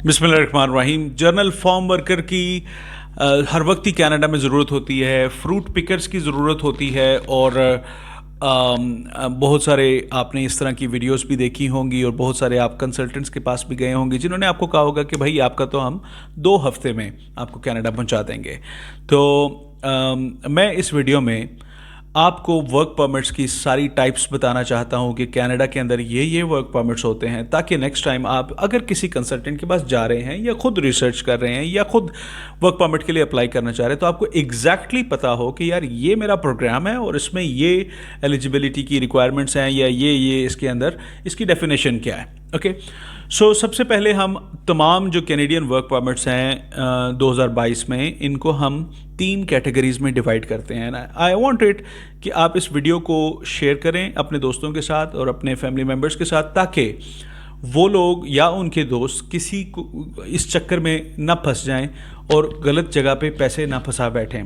बिस्मिल्लाहिर्रहमानिर्रहीम। Journal form worker की हर वक्त ही कनाडा में ज़रूरत होती है, फ्रूट पिकर्स की ज़रूरत होती है और बहुत सारे आपने इस तरह की वीडियोस भी देखी होंगी और बहुत सारे आप कंसल्टेंट्स के पास भी गए होंगे जिन्होंने आपको कहा होगा कि भाई आपका तो हम 2 हफ्ते में आपको कनाडा पहुंचा देंगे। तो मैं इस वीडियो में आपको वर्क परमिट्स की सारी टाइप्स बताना चाहता हूं कि कनाडा के अंदर ये वर्क परमिट्स होते हैं, ताकि नेक्स्ट टाइम आप अगर किसी कंसल्टेंट के पास जा रहे हैं या खुद रिसर्च कर रहे हैं या खुद वर्क परमिट के लिए अप्लाई करना चाह रहे हैं तो आपको एग्जैक्टली पता हो कि यार ये मेरा प्रोग्राम है और इसमें ये एलिजिबिलिटी की रिक्वायरमेंट्स हैं या ये इसके अंदर इसकी डेफिनेशन क्या है। ओके, सो सबसे पहले हम तमाम जो कैनेडियन वर्क परमिट्स हैं 2022 में, इनको हम 3 कैटेगरीज में डिवाइड करते हैं। आई वांट इट कि आप इस वीडियो को शेयर करें अपने दोस्तों के साथ और अपने फैमिली मेम्बर्स के साथ, ताकि वो लोग या उनके दोस्त किसी को इस चक्कर में ना फंस जाएं और गलत जगह पे पैसे ना फंसा बैठें,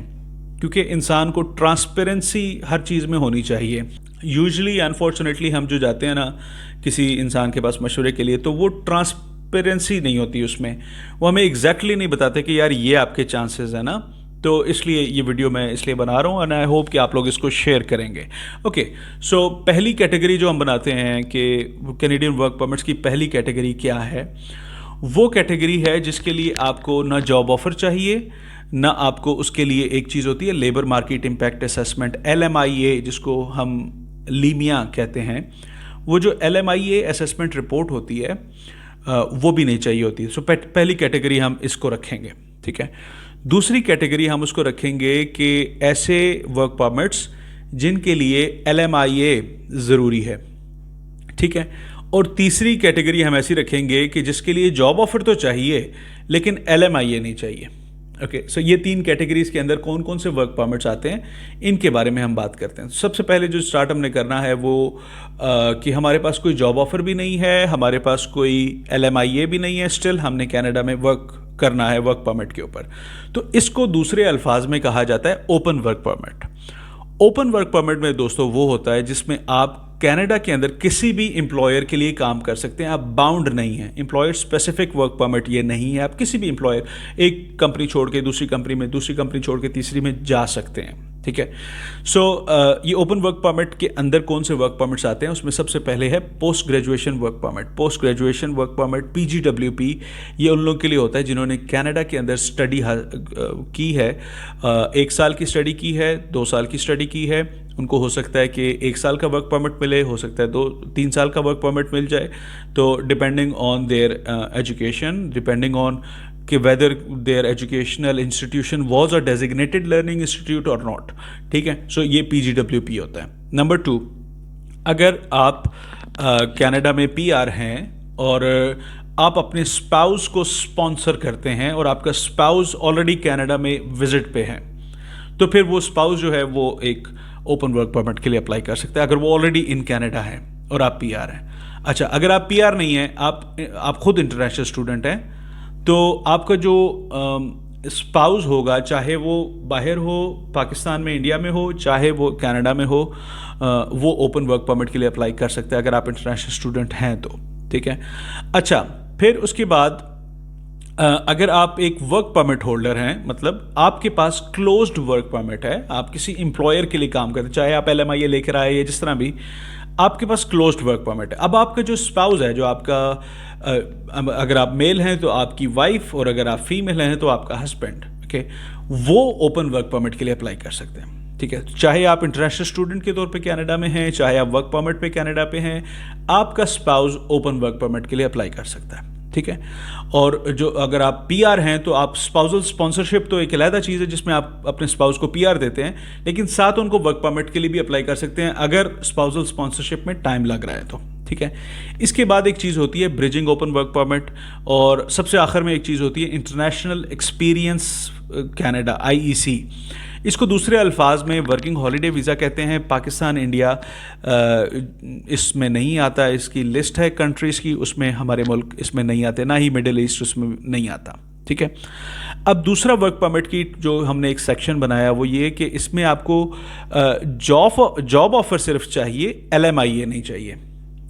क्योंकि इंसान को ट्रांसपेरेंसी हर चीज़ में होनी चाहिए। यूजुअली अनफॉर्चुनेटली हम जो जाते हैं ना किसी इंसान के पास मशवरे के लिए, तो वो ट्रांसपेरेंसी नहीं होती उसमें, वो हमें एग्जैक्टली नहीं बताते कि यार ये आपके चांसेस है ना। तो इसलिए ये वीडियो मैं इसलिए बना रहा हूँ एंड आई होप कि आप लोग इसको शेयर करेंगे। ओके, सो पहली कैटेगरी जो हम बनाते हैं कि कैनेडियन वर्क परमिट्स की पहली कैटेगरी क्या है, वो कैटेगरी है जिसके लिए आपको ना जॉब ऑफर चाहिए, ना आपको उसके लिए एक चीज़ होती है labour market impact assessment, LMIA जिसको हम लीमिया कहते हैं। वो जो LMIA असेसमेंट रिपोर्ट होती है वो भी नहीं चाहिए होती। सो पहली कैटेगरी हम इसको रखेंगे, ठीक है। दूसरी कैटेगरी हम उसको रखेंगे कि ऐसे वर्क परमिट्स जिनके लिए LMIA ज़रूरी है, ठीक है। और तीसरी कैटेगरी हम ऐसी रखेंगे कि जिसके लिए जॉब ऑफर तो चाहिए लेकिन LMIA नहीं चाहिए। ओके, सो ये 3 कैटेगरीज के अंदर कौन कौन से वर्क परमिट्स आते हैं इनके बारे में हम बात करते हैं। सबसे पहले जो स्टार्ट हमने करना है वो कि हमारे पास कोई जॉब ऑफर भी नहीं है, हमारे पास कोई LMIA भी नहीं है, स्टिल हमने कनाडा में वर्क करना है वर्क परमिट के ऊपर। तो इसको दूसरे अल्फाज में कहा जाता है open work permit. Open work permit में दोस्तों वो होता है जिसमें आप कनाडा के अंदर किसी भी एम्प्लॉयर के लिए काम कर सकते हैं, आप बाउंड नहीं हैं। एम्प्लॉयर स्पेसिफिक वर्क परमिट ये नहीं है, आप किसी भी एम्प्लॉयर, एक कंपनी छोड़ के दूसरी कंपनी में, दूसरी कंपनी छोड़ के तीसरी में जा सकते हैं, ठीक है। सो ये ओपन वर्क परमिट के अंदर कौन से वर्क परमिट्स आते हैं, उसमें सबसे पहले है post graduation work permit. Post graduation work permit PGWP, ये उन लोगों के लिए होता है जिन्होंने कनाडा के अंदर स्टडी की है, 1 साल की स्टडी की है, 2 साल की स्टडी की है। उनको हो सकता है कि 1 साल का वर्क परमिट मिले, हो सकता है 2-3 साल का वर्क परमिट मिल जाए। तो depending on their education, depending on कि whether their educational institution was a designated learning institute और नॉट, ठीक है। सो ये PGWP होता है। नंबर 2, अगर आप कनाडा में PR हैं और आप अपने स्पाउस को स्पॉन्सर करते हैं और आपका स्पाउस ऑलरेडी कनाडा में विजिट पे है, तो फिर वो स्पाउस जो है वो एक ओपन वर्क परमिट के लिए अप्लाई कर सकते हैं अगर वो ऑलरेडी इन कनाडा है और आप PR हैं। अच्छा, अगर आप PR नहीं हैं, आप खुद इंटरनेशनल स्टूडेंट हैं, तो आपका जो स्पाउस होगा, चाहे वो बाहर हो, पाकिस्तान में, इंडिया में हो, चाहे वो कनाडा में हो, वो ओपन वर्क परमिट के लिए अप्लाई कर सकते हैं अगर आप इंटरनेशनल स्टूडेंट हैं तो, ठीक है। अच्छा, फिर उसके बाद अगर आप एक वर्क परमिट होल्डर हैं, मतलब आपके पास क्लोज्ड वर्क परमिट है, आप किसी एम्प्लॉयर के लिए काम करते हैं, चाहे आप LMIA लेकर आए या जिस तरह भी, आपके पास क्लोज्ड वर्क परमिट है। अब आपका जो स्पाउस है, जो आपका अगर आप मेल हैं तो आपकी वाइफ और अगर आप फीमेल हैं तो आपका हस्बैंड, ओके, वो ओपन वर्क परमिट के लिए अप्लाई कर सकते हैं, ठीक है। चाहे आप इंटरनेशनल स्टूडेंट के तौर पे कनाडा में हैं, चाहे आप वर्क परमिट पे कनाडा पे हैं, आपका स्पाउस ओपन वर्क परमिट के लिए अप्लाई कर सकता है, ठीक है। और जो अगर आप PR हैं तो आप स्पाउसल स्पॉन्सरशिप तो एक अलग चीज़ है जिसमें आप अपने स्पाउस को PR देते हैं, लेकिन साथ उनको वर्क परमिट के लिए भी अप्लाई कर सकते हैं अगर स्पाउसल स्पॉन्सरशिप में टाइम लग रहा है तो, ठीक है। इसके बाद एक चीज़ होती है ब्रिजिंग ओपन वर्क परमिट, और सबसे आखिर में एक चीज़ होती है इंटरनेशनल एक्सपीरियंस कनाडा, IEC। इसको दूसरे अल्फाज में वर्किंग हॉलीडे वीज़ा कहते हैं। पाकिस्तान, इंडिया इसमें नहीं आता, इसकी लिस्ट है कंट्रीज़ की, उसमें हमारे मुल्क इसमें नहीं आते, ना ही मिडिल ईस्ट उसमें नहीं आता, ठीक है। अब दूसरा वर्क परमिट की जो हमने एक सेक्शन बनाया वो ये कि इसमें आपको जॉब ऑफर सिर्फ चाहिए, LMIA नहीं चाहिए,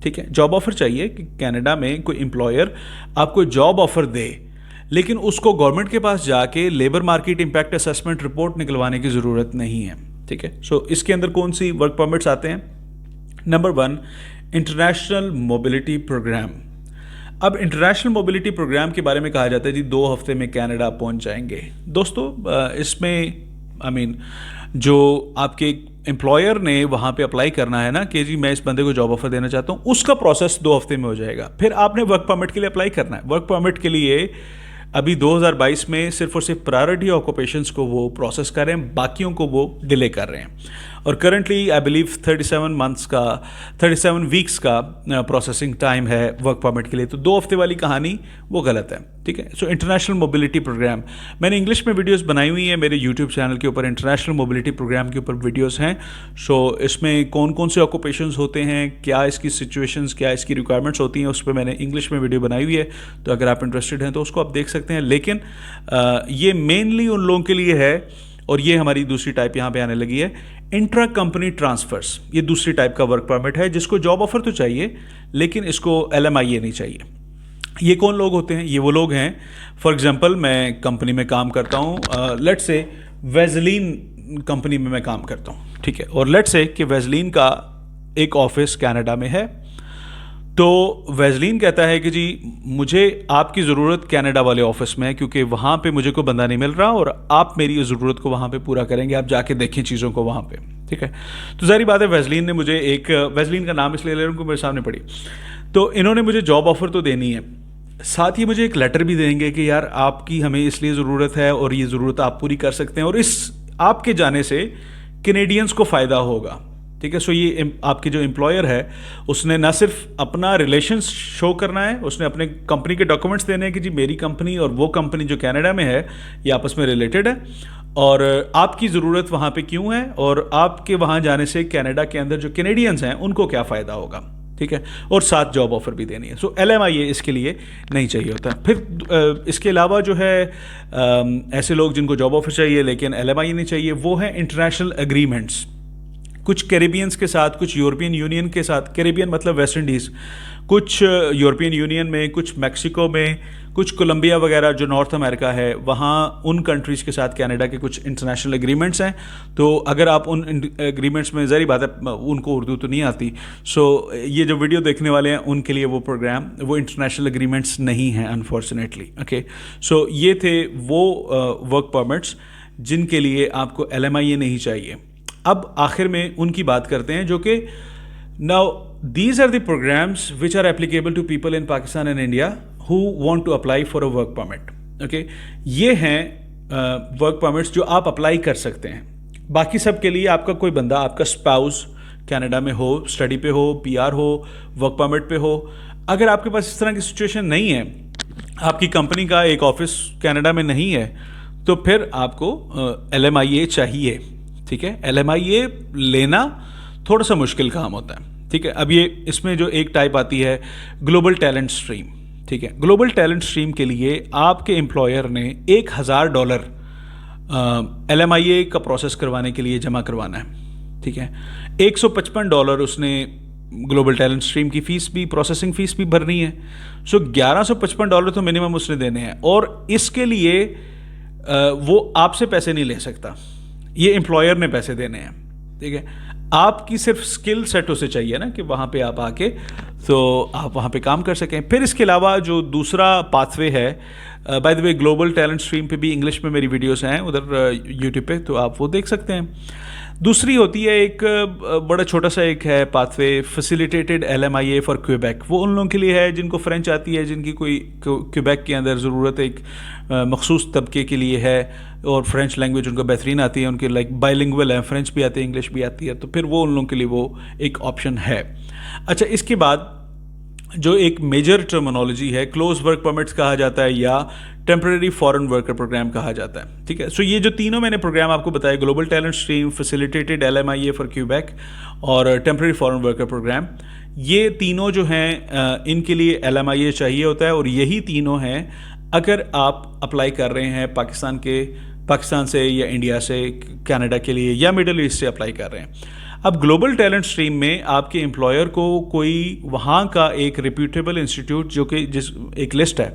ठीक है, जॉब ऑफर चाहिए कि कनाडा में कोई एम्प्लॉयर आपको जॉब ऑफर दे, लेकिन उसको गवर्नमेंट के पास जाके labour market impact assessment report निकलवाने की ज़रूरत नहीं है। ठीक है, सो इसके अंदर कौन सी वर्क परमिट्स आते हैं? Number 1, international mobility program. अब इंटरनेशनल मोबिलिटी प्रोग्राम के बारे में कहा जाता है जी 2 हफ्ते में कनाडा पहुंच जाएंगे। दोस्तों इसमें जो आपके एम्प्लॉयर ने वहाँ पे अप्लाई करना है ना कि जी मैं इस बंदे को जॉब ऑफर देना चाहता हूँ, उसका प्रोसेस 2 हफ्ते में हो जाएगा। फिर आपने वर्क परमिट के लिए अप्लाई करना है। वर्क परमिट के लिए अभी 2022 में सिर्फ और सिर्फ प्रायोरिटी ऑक्यूपेशंस को वो प्रोसेस कर रहे हैं, बाकियों को वो डिले कर रहे हैं। और करंटली आई बिलीव 37 वीक्स का प्रोसेसिंग टाइम है वर्क परमिट के लिए। तो 2 हफ्ते वाली कहानी वो गलत है। ठीक है, सो इंटरनेशनल मोबिलिटी प्रोग्राम, मैंने इंग्लिश में वीडियोस बनाई हुई हैं मेरे यूट्यूब चैनल के ऊपर, इंटरनेशनल मोबिलिटी प्रोग्राम के ऊपर वीडियोस हैं। सो इसमें कौन कौन से ऑक्यूपेशंस होते हैं, क्या इसकी सिचुएशंस, क्या इसकी रिक्वायरमेंट्स होती हैं, उस पर मैंने इंग्लिश में वीडियो बनाई हुई है। तो अगर आप इंटरेस्टेड हैं तो उसको आप देख सकते हैं। लेकिन ये मेनली उन लोगों के लिए है, और ये हमारी दूसरी टाइप यहाँ पे आने लगी है, इंट्रा कंपनी ट्रांसफर्स। ये दूसरी टाइप का वर्क परमिट है जिसको जॉब ऑफर तो चाहिए लेकिन इसको LMIA नहीं चाहिए। ये कौन लोग होते हैं? ये वो लोग हैं, फॉर एग्जांपल मैं कंपनी में काम करता हूँ, लेट्स से वेजलीन कंपनी में मैं काम करता हूँ, ठीक है, और लेट्स से कि वेजलीन का एक ऑफिस कनाडा में है। तो वेजलीन कहता है कि जी मुझे आपकी ज़रूरत कनाडा वाले ऑफिस में है क्योंकि वहाँ पे मुझे कोई बंदा नहीं मिल रहा और आप मेरी ज़रूरत को वहाँ पे पूरा करेंगे, आप जाके देखें चीज़ों को वहाँ पे। ठीक है, तो ज़ाहिर बात है वेजलीन ने मुझे वेजलीन का नाम इसलिए ले रहा हूँ क्योंकि मेरे सामने पड़ी, तो इन्होंने मुझे जॉब ऑफर तो देनी है, साथ ही मुझे एक लेटर भी देंगे कि यार आपकी हमें इसलिए ज़रूरत है और ये ज़रूरत आप पूरी कर सकते हैं और इस आपके जाने से कैनेडियंस को फ़ायदा होगा। ठीक है, सो ये आपके जो एम्प्लॉयर है उसने ना सिर्फ अपना रिलेशन शो करना है, उसने अपने कंपनी के डॉक्यूमेंट्स देने हैं कि जी मेरी कंपनी और वो कंपनी जो कनाडा में है ये आपस में रिलेटेड है और आपकी ज़रूरत वहाँ पे क्यों है और आपके वहाँ जाने से कनाडा के अंदर जो कैनेडियंस हैं उनको क्या फ़ायदा होगा। ठीक है, और साथ जॉब ऑफर भी देनी है। सो LMIA इसके लिए नहीं चाहिए होता। फिर इसके अलावा जो है ऐसे लोग जिनको जॉब ऑफर चाहिए लेकिन LMIA नहीं चाहिए, वो हैं इंटरनेशनल एग्रीमेंट्स। कुछ कैरेबियंस के साथ, कुछ यूरोपियन यूनियन के साथ, कैरेबियन मतलब वेस्ट इंडीज़, कुछ यूरोपियन यूनियन में, कुछ मैक्सिको में, कुछ कोलंबिया वगैरह जो नॉर्थ अमेरिका है वहाँ उन कंट्रीज़ के साथ कनाडा के कुछ इंटरनेशनल एग्रीमेंट्स हैं। तो अगर आप उन एग्रीमेंट्स में, ज़ाहिर बात है उनको उर्दू तो नहीं आती, सो ये जो वीडियो देखने वाले हैं उनके लिए वो प्रोग्राम, वो इंटरनेशनल एग्रीमेंट्स नहीं हैं अनफॉर्चुनेटली। ओके, सो ये थे वो वर्क परमिट्स जिनके लिए आपको LMIA नहीं चाहिए। अब आखिर में उनकी बात करते हैं जो कि now these are the programs which are applicable to people in Pakistan and India who want to apply for a work permit. Okay, ये हैं वर्क परमिट्स जो आप अप्लाई कर सकते हैं। बाकी सब के लिए आपका कोई बंदा, आपका स्पाउस कनाडा में हो, स्टडी पे हो, PR हो, वर्क परमिट पे हो, अगर आपके पास इस तरह की सिचुएशन नहीं है, आपकी कंपनी का एक ऑफिस कनाडा में नहीं है, तो फिर आपको LMIA चाहिए। ठीक है, LMIA लेना थोड़ा सा मुश्किल काम होता है। ठीक है, अब ये इसमें जो एक टाइप आती है ग्लोबल टैलेंट स्ट्रीम। ठीक है, ग्लोबल टैलेंट स्ट्रीम के लिए आपके एम्प्लॉयर ने $1000 LMIA का प्रोसेस करवाने के लिए जमा करवाना है। ठीक है, $155 उसने ग्लोबल टैलेंट स्ट्रीम की फ़ीस भी, प्रोसेसिंग फ़ीस भी भरनी है। सो $1155 तो मिनिमम उसने देने हैं और इसके लिए वो आपसे पैसे नहीं ले सकता, ये एम्प्लॉयर ने पैसे देने हैं। ठीक है, आपकी सिर्फ स्किल सेट उसे चाहिए ना कि वहाँ पे आप आके तो आप वहाँ पे काम कर सकें। फिर इसके अलावा जो दूसरा पाथवे है, by the way global talent stream पे भी इंग्लिश में मेरी वीडियोस हैं उधर यूट्यूब पे, तो आप वो देख सकते हैं। दूसरी होती है एक बड़ा छोटा सा एक है pathway, facilitated LMIA for Quebec. वो उन लोगों के लिए है जिनको फ्रेंच आती है, जिनकी कोई क्वेबेक के अंदर ज़रूरत एक मखसूस तबके के लिए है और फ्रेंच लैंग्वेज उनको बेहतरीन आती है, उनके लाइक बाइलिंगुअल है, फ्रेंच भी आती है, इंग्लिश भी आती है, तो फिर वो उन लोगों के लिए वो एक ऑप्शन है। अच्छा, इसके बाद जो एक मेजर टर्मिनोलॉजी है, क्लोज वर्क परमिट्स कहा जाता है या टेम्परेरी फॉरेन वर्कर प्रोग्राम कहा जाता है। ठीक है, सो ये जो तीनों मैंने प्रोग्राम आपको बताया, global talent stream, facilitated LMIA for Quebec और टेम्परेरी फॉरेन वर्कर प्रोग्राम, ये तीनों जो हैं इनके लिए LMIA चाहिए होता है और यही तीनों हैं अगर आप अप्लाई कर रहे हैं पाकिस्तान से या इंडिया से कनाडा के लिए या मिडल ईस्ट से अप्लाई कर रहे हैं। अब ग्लोबल टैलेंट स्ट्रीम में आपके एम्प्लॉयर को कोई वहाँ का एक रिप्यूटेबल इंस्टीट्यूट, जो कि जिस एक लिस्ट है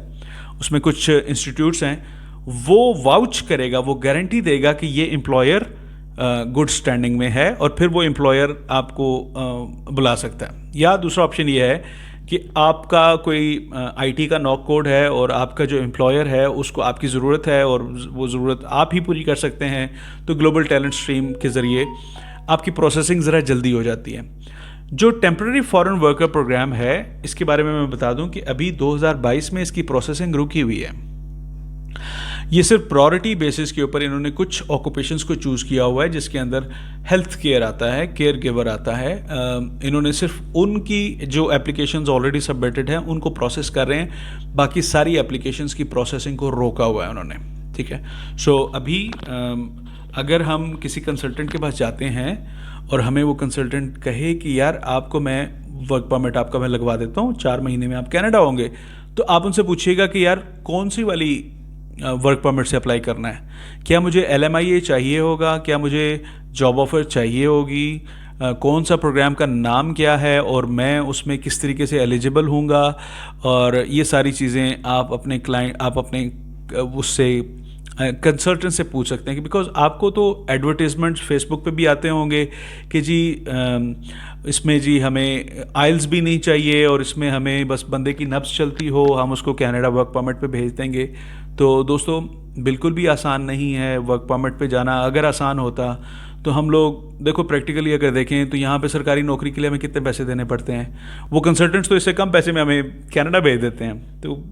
उसमें कुछ इंस्टीट्यूट्स हैं, वो वाउच करेगा, वो गारंटी देगा कि ये एम्प्लॉयर गुड स्टैंडिंग में है, और फिर वो एम्प्लॉयर आपको बुला सकता है। या दूसरा ऑप्शन ये है कि आपका कोई आईटी का नॉक कोड है और आपका जो एम्प्लॉयर है उसको आपकी ज़रूरत है और वो ज़रूरत आप ही पूरी कर सकते हैं, तो ग्लोबल टैलेंट स्ट्रीम के ज़रिए आपकी प्रोसेसिंग ज़रा जल्दी हो जाती है। जो टेम्प्रेरी फॉरेन वर्कर प्रोग्राम है, इसके बारे में मैं बता दूं कि अभी 2022 में इसकी प्रोसेसिंग रुकी हुई है। ये सिर्फ प्रायोरिटी बेसिस के ऊपर इन्होंने कुछ ऑक्यूपेशंस को चूज़ किया हुआ है, जिसके अंदर हेल्थ केयर आता है, केयर गिवर आता है। इन्होंने सिर्फ उनकी जो एप्लीकेशंस ऑलरेडी सबमिटेड हैं उनको प्रोसेस कर रहे हैं, बाकी सारी एप्लीकेशंस की प्रोसेसिंग को रोका हुआ है उन्होंने, ठीक है। सो अभी अगर हम किसी कंसल्टेंट के पास जाते हैं और हमें वो कंसल्टेंट कहे कि यार आपको मैं वर्क परमिट आपका मैं लगवा देता हूँ, 4 महीने में आप कनाडा होंगे, तो आप उनसे पूछिएगा कि यार कौन सी वाली वर्क परमिट से अप्लाई करना है, क्या मुझे LMIA चाहिए होगा, क्या मुझे जॉब ऑफ़र चाहिए होगी, कौन सा प्रोग्राम का नाम क्या है और मैं उसमें किस तरीके से एलिजिबल हूँगा, और ये सारी चीज़ें आप अपने क्लाइंट, आप अपने उससे कंसल्टेंट से पूछ सकते हैं। कि बिकॉज आपको तो एडवर्टीजमेंट फेसबुक पे भी आते होंगे कि जी इसमें जी हमें आइल्स भी नहीं चाहिए और इसमें हमें बस बंदे की नब्ज़ चलती हो, हम उसको कनाडा वर्क परमिट पे भेज देंगे। तो दोस्तों बिल्कुल भी आसान नहीं है वर्क परमिट पे जाना। अगर आसान होता तो हम लोग देखो प्रैक्टिकली अगर देखें तो यहाँ पे सरकारी नौकरी के लिए हमें कितने पैसे देने पड़ते हैं, वो कंसल्टेंट्स तो इससे कम पैसे में हमें कनाडा भेज देते हैं, तो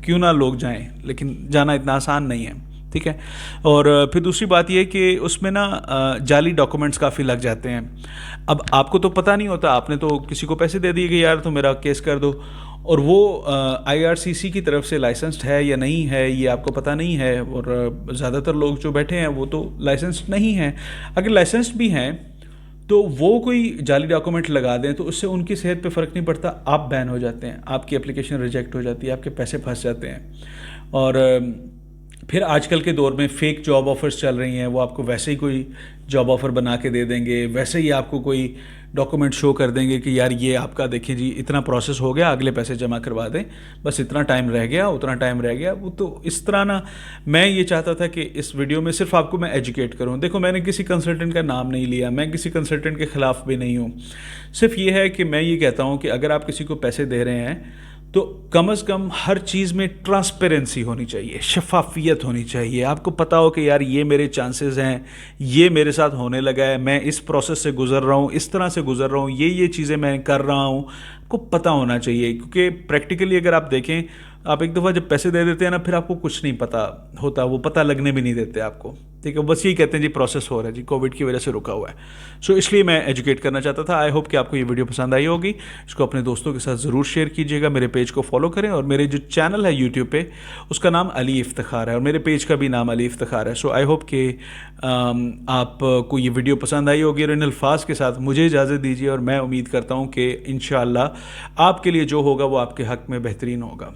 क्यों ना लोग जाएं, लेकिन जाना इतना आसान नहीं है, ठीक है। और फिर दूसरी बात यह कि उसमें ना जाली डॉक्यूमेंट्स काफ़ी लग जाते हैं। अब आपको तो पता नहीं होता, आपने तो किसी को पैसे दे दिए कि यार तो मेरा केस कर दो, और वो IRCC की तरफ से लाइसेंस्ड है या नहीं है ये आपको पता नहीं है, और ज़्यादातर लोग जो बैठे हैं वो तो लाइसेंस्ड नहीं हैं। अगर लाइसेंस्ड भी हैं तो वो कोई जाली डॉक्यूमेंट लगा दें तो उससे उनकी सेहत पे फ़र्क नहीं पड़ता, आप बैन हो जाते हैं, आपकी एप्लीकेशन रिजेक्ट हो जाती है, आपके पैसे फंस जाते हैं। और फिर आजकल के दौर में फ़ेक जॉब ऑफ़र्स चल रही हैं, वो आपको वैसे ही कोई जॉब ऑफ़र बना के दे देंगे, वैसे ही आपको कोई डॉक्यूमेंट शो कर देंगे कि यार ये आपका देखिए जी इतना प्रोसेस हो गया, अगले पैसे जमा करवा दें, बस इतना टाइम रह गया, उतना टाइम रह गया। वो तो इस तरह ना, मैं ये चाहता था कि इस वीडियो में सिर्फ आपको मैं एजुकेट करूं। देखो मैंने किसी कंसल्टेंट का नाम नहीं लिया, मैं किसी कंसल्टेंट के ख़िलाफ़ भी नहीं हूँ, सिर्फ ये है कि मैं ये कहता हूँ कि अगर आप किसी को पैसे दे रहे हैं तो कम से कम हर चीज़ में ट्रांसपेरेंसी होनी चाहिए, शफाफियत होनी चाहिए। आपको पता हो कि यार ये मेरे चांसेस हैं, ये मेरे साथ होने लगा है, मैं इस प्रोसेस से गुजर रहा हूँ, इस तरह से गुजर रहा हूँ, ये चीज़ें मैं कर रहा हूँ, आपको पता होना चाहिए। क्योंकि प्रैक्टिकली अगर आप देखें, आप एक दफ़ा जब पैसे दे देते हैं ना, फिर आपको कुछ नहीं पता होता, वो पता लगने भी नहीं देते आपको, ठीक है। बस यही कहते हैं जी प्रोसेस हो रहा है जी, कोविड की वजह से रुका हुआ है। सो इसलिए मैं एजुकेट करना चाहता था। आई होप कि आपको ये वीडियो पसंद आई होगी। इसको अपने दोस्तों के साथ ज़रूर शेयर कीजिएगा, मेरे पेज को फॉलो करें, और मेरे जो चैनल है यूट्यूब पे उसका नाम अली इफ्तिखार है, और मेरे पेज का भी नाम अली इफ्तिखार है। सो आई होप कि आपको ये वीडियो पसंद आई होगी, और इन अल्फाज के साथ मुझे इजाज़त दीजिए, और मैं उम्मीद करता हूँ कि इंशाअल्लाह आपके लिए जो होगा वो आपके हक़ में बेहतरीन होगा।